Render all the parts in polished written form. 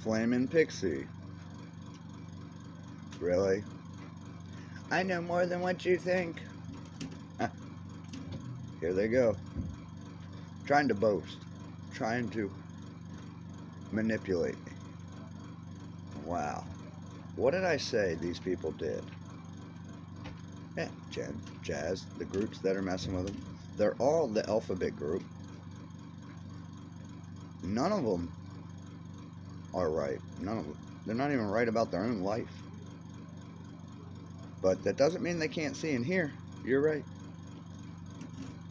Flamin' pixie. Really? I know more than what you think. Here they go. Trying to boast. Trying to manipulate me. Wow. What did I say these people did? Yeah, Jen, Jazz, the groups that are messing with them, they're all the alphabet group. None of them are right. None of them. They're not even right about their own life. But that doesn't mean they can't see and hear. You're right.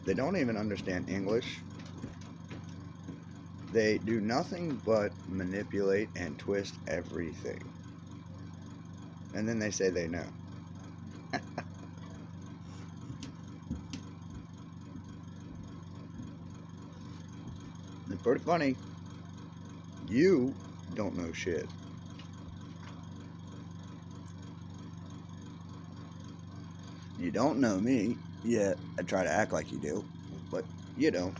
They don't even understand English. They do nothing but manipulate and twist everything. And then they say they know. It's pretty funny. You don't know shit. You don't know me, yet I try to act like you do, but you don't.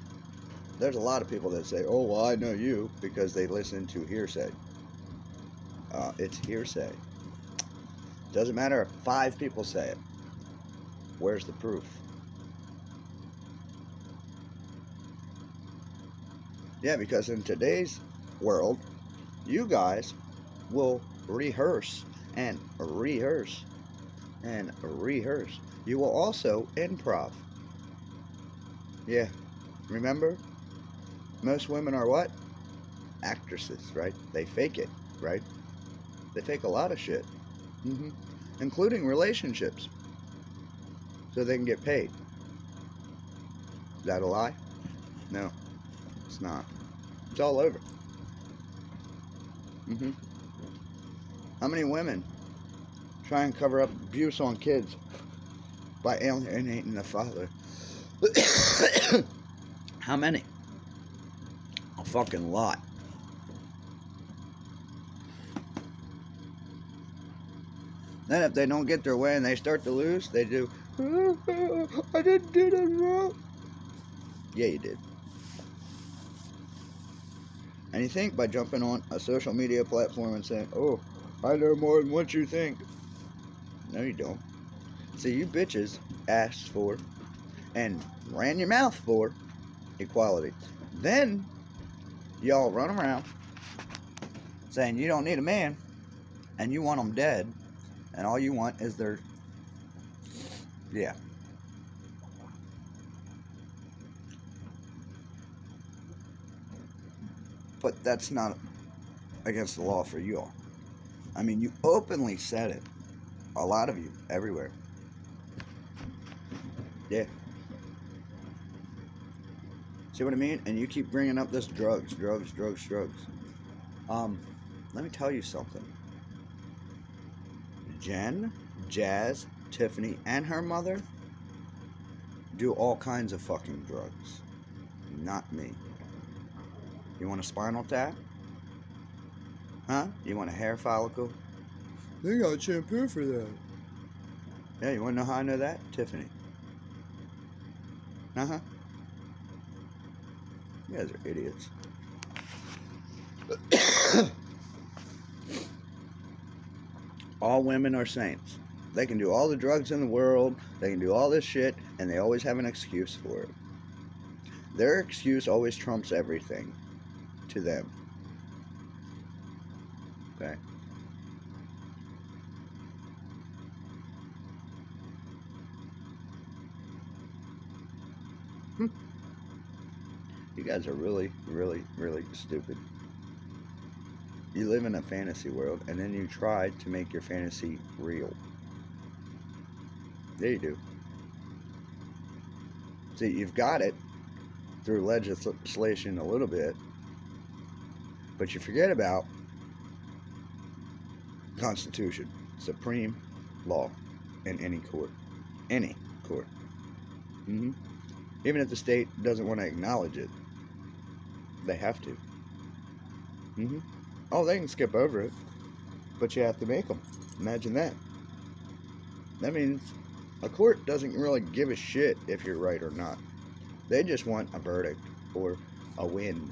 There's a lot of people that say, oh, well, I know you, because they listen to hearsay. It's hearsay. Doesn't matter if 5 people say it. Where's the proof? Yeah, because in today's world, you guys will rehearse and rehearse and rehearse. You will also improv. Yeah, remember? Most women are what? Actresses, right? They fake it, right? They fake a lot of shit, including relationships, so they can get paid. Is that a lie? No, it's not. It's all over. How many women try and cover up abuse on kids by alienating the father? How many? A fucking lot. Then if they don't get their way and they start to lose, they do, I didn't do that wrong. Yeah, you did. And you think by jumping on a social media platform and saying, oh, I know more than what you think. No, you don't. See, you bitches asked for and ran your mouth for equality. Then y'all run around saying you don't need a man and you want them dead, and all you want is their, yeah. But that's not against the law for you all. I mean, you openly said it. A lot of you, everywhere. Yeah. See what I mean? And you keep bringing up this drugs. Let me tell you something. Jen, Jazz, Tiffany, and her mother do all kinds of fucking drugs. Not me. You want a spinal tap? Huh? You want a hair follicle? They got shampoo for that. Yeah, you want to know how I know that? Tiffany. Uh-huh. You guys are idiots. All women are saints. They can do all the drugs in the world, they can do all this shit, and they always have an excuse for it. Their excuse always trumps everything to them. Okay? You guys are really, really, really stupid. You live in a fantasy world, and then you try to make your fantasy real. Yeah, you do. See, you've got it through legislation a little bit, but you forget about Constitution, supreme law in any court. Any court. Even if the state doesn't want to acknowledge it, they have to. Oh, they can skip over it, but you have to make them. Imagine that. That means a court doesn't really give a shit if you're right or not. They just want a verdict or a win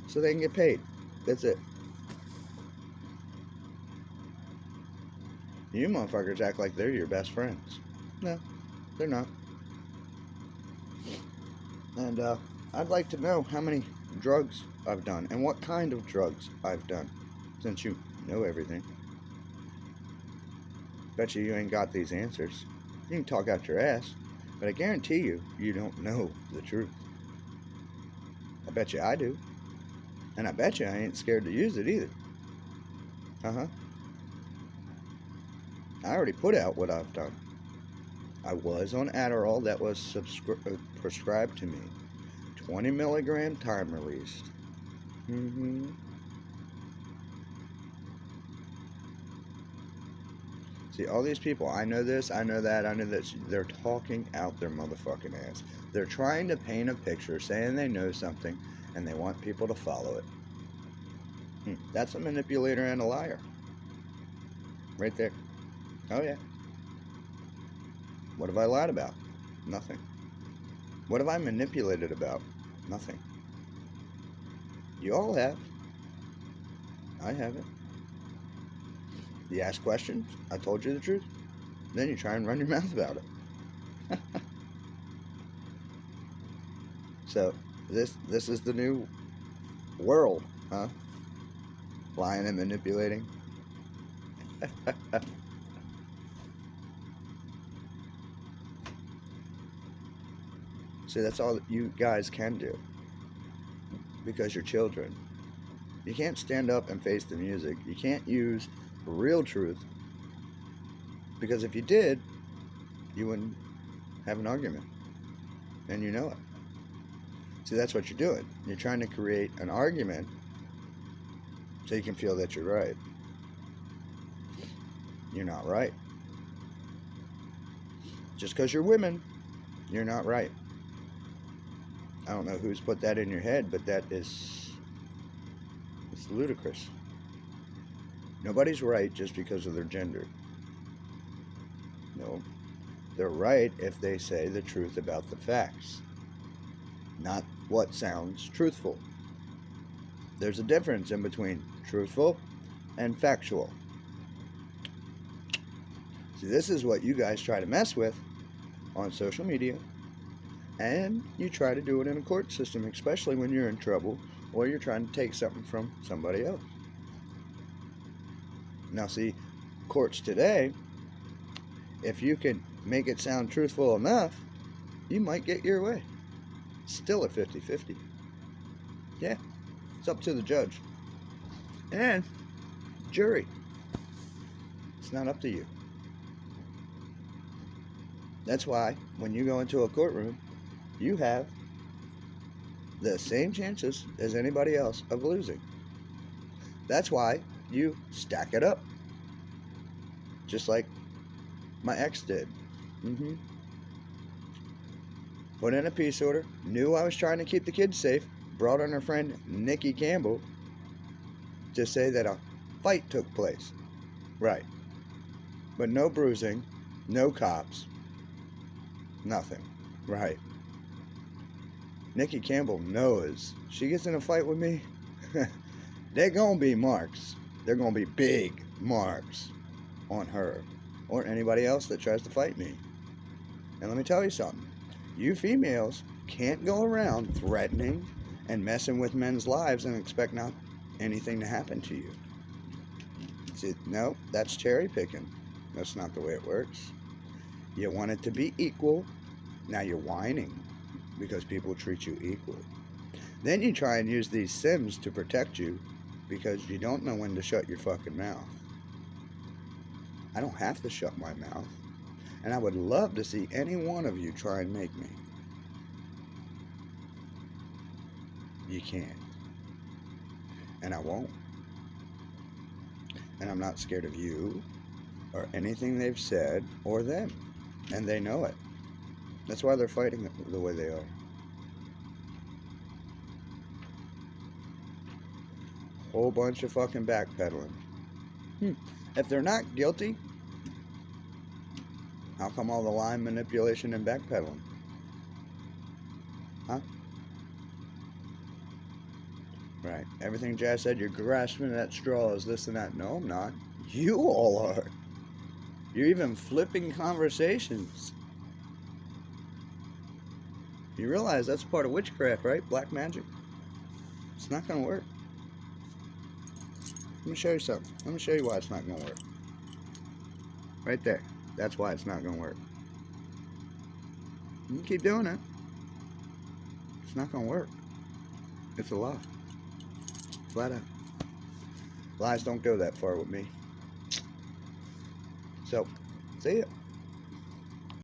so they can get paid. That's it. You motherfuckers act like they're your best friends. No, they're not. And I'd like to know how many drugs I've done and what kind of drugs I've done, since you know everything. Bet you ain't got these answers. You can talk out your ass, but I guarantee you, you don't know the truth. I bet you I do. And I bet you I ain't scared to use it either. Uh-huh. I already put out what I've done. I was on Adderall that was prescribed to me. 20 milligram time released. Mm-hmm. See, all these people, I know this, I know that, I know this, they're talking out their motherfucking ass. They're trying to paint a picture, saying they know something, and they want people to follow it. That's a manipulator and a liar. Right there. Oh, yeah. What have I lied about? Nothing. What have I manipulated about? Nothing. You all have. I haven't. You ask questions, I told you the truth. Then you try and run your mouth about it. So, this is the new world, huh? Lying and manipulating. See, that's all that you guys can do. Because you're children. You can't stand up and face the music. You can't use real truth. Because if you did, you wouldn't have an argument. And you know it. See, that's what you're doing. You're trying to create an argument so you can feel that you're right. You're not right. Just because you're women, you're not right. I don't know who's put that in your head, but it's ludicrous. Nobody's right just because of their gender. No. They're right if they say the truth about the facts, not what sounds truthful. There's a difference in between truthful and factual. See, this is what you guys try to mess with on social media, and you try to do it in a court system, especially when you're in trouble or you're trying to take something from somebody else. Now, see, courts today, if you can make it sound truthful enough, you might get your way. Still a 50-50. Yeah, it's up to the judge and jury. It's not up to you. That's why when you go into a courtroom, you have the same chances as anybody else of losing. That's why you stack it up. Just like my ex did. Put in a peace order, knew I was trying to keep the kids safe, brought in her friend Nikki Campbell to say that a fight took place. Right. But no bruising, no cops, nothing. Right. Nikki Campbell knows she gets in a fight with me, they're going to be marks. They're going to be big marks on her or anybody else that tries to fight me. And let me tell you something. You females can't go around threatening and messing with men's lives and expect not anything to happen to you. See, no, that's cherry picking. That's not the way it works. You want it to be equal. Now you're whining because people treat you equal. Then you try and use these Sims to protect you because you don't know when to shut your fucking mouth. I don't have to shut my mouth. And I would love to see any one of you try and make me. You can't. And I won't. And I'm not scared of you or anything they've said or them. And they know it. That's why they're fighting the way they are. Whole bunch of fucking backpedaling. If they're not guilty, how come all the line manipulation and backpedaling? Huh? Right. Everything Jazz said, you're grasping at straws, this and that. No, I'm not. You all are. You're even flipping conversations. You realize that's part of witchcraft, right? Black magic. It's not going to work. Let me show you something. Let me show you why it's not going to work. Right there. That's why it's not going to work. You can keep doing it. It's not going to work. It's a lie. Flat out. Lies don't go that far with me. So, see ya.